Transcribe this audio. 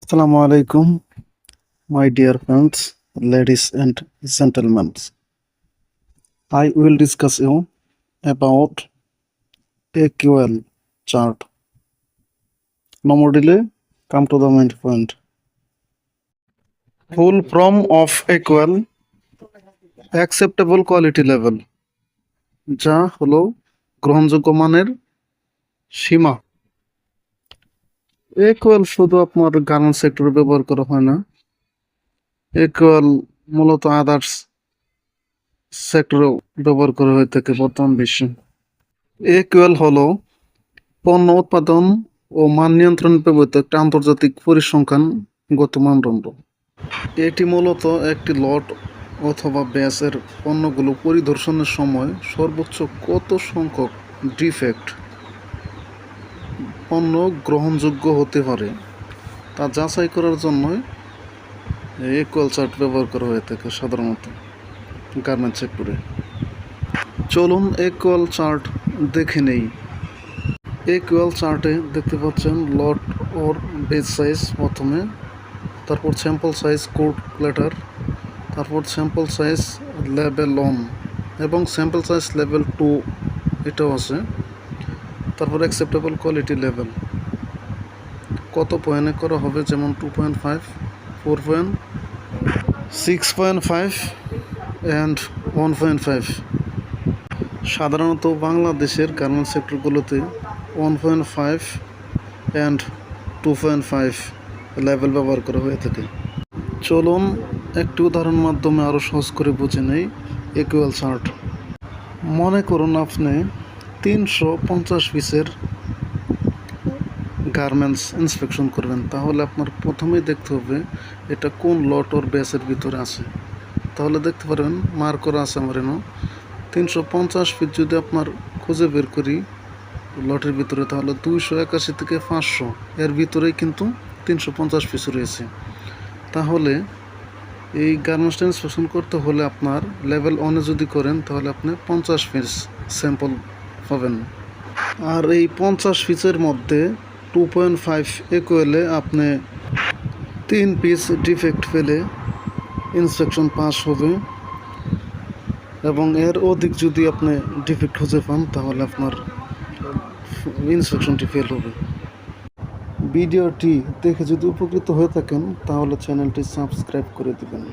Assalamu alaikum, my dear friends, ladies and gentlemen. I will discuss you about AQL chart. No more delay, come to the main point. Full form of AQL, acceptable quality level, যা হলো গ্রহণযোগ্য মানের সীমা। AQL শুধু আপনার garments সেক্টরে ব্যবহার করা হয় না, AQL মূলত আদার্স সেক্টরেও ব্যবহার করা হয়ে থাকে বর্তমান বিশ্বে। AQL হলো পণ্য উৎপাদন ও মান নিয়ন্ত্রণ ব্যবহৃত একটি আন্তর্জাতিক পরিসংখ্যানগত মানদণ্ড। এটি মূলত একটি লট অথবা ব্যাচের পণ্যগুলো পরিদর্শনের সময় সর্বোচ্চ কত সংখ্যক ডিফেক্ট পণ্য গ্রহণযোগ্য হতে পারে তা যাচাই করার জন্য AQL চার্ট ব্যবহার করা হয়ে থাকে সাধারণত গার্মেন্ট সেক্টরে। চলুন AQL চার্ট দেখে নেই। AQL চার্টে দেখতে পাচ্ছেন লট ওর বেজ সাইজ প্রথমে, তারপর স্যাম্পল সাইজ কোড লেটার, তারপর স্যাম্পল সাইজ লেভেল 1 এবং স্যাম্পল সাইজ লেভেল 2 এটাও আছে, তারপর অ্যাকসেপ্টেবল কোয়ালিটি লেভেল কত পয়েন্টে করা হবে, যেমন 2.5, 4 6.5 অ্যান্ড 1.5। সাধারণত বাংলাদেশের গার্মেন্টস সেক্টরগুলোতে 1.5 অ্যান্ড 2.5 লেভেল ব্যবহার করা হয়ে থাকে। চলুন একটি উদাহরণ মাধ্যমে আরও সহজ করে বুঝে নেই AQL চার্ট। মনে করুন আপনি 350 পিসের গার্মেন্টস ইন্সপেকশন করবেন, তাহলে আপনার প্রথমেই দেখতে হবে এটা কোন লট ওর ব্যাচের ভিতরে আছে। তাহলে দেখতে পারেন মার্ক করা আছে আমার এনো 350 পিস। যদি আপনার খুঁজে বের করি লটের ভিতরে, তাহলে 281 থেকে 500 এর ভিতরেই কিন্তু 350 পিস রয়েছে। তাহলে এই গার্মেন্টসটা ইন্সপেকশন করতে হলে আপনার লেভেল 1-এ যদি করেন তাহলে আপনি 50 পিস স্যাম্পল পাবেন। আর এই 50 পিসের মধ্যে 2.5 AQL-এ আপনি 3 পিস ডিফেক্ট পেলে ইন্সপেকশন পাস হবে, এবং এর অধিক যদি আপনি ডিফেক্ট খুঁজে পান তাহলে আপনার ইন্সপেকশনটি ফেল হবে। ভিডিওটি দেখে যদি উপকৃত হয়ে থাকেন তাহলে চ্যানেলটি সাবস্ক্রাইব করে দিবেন।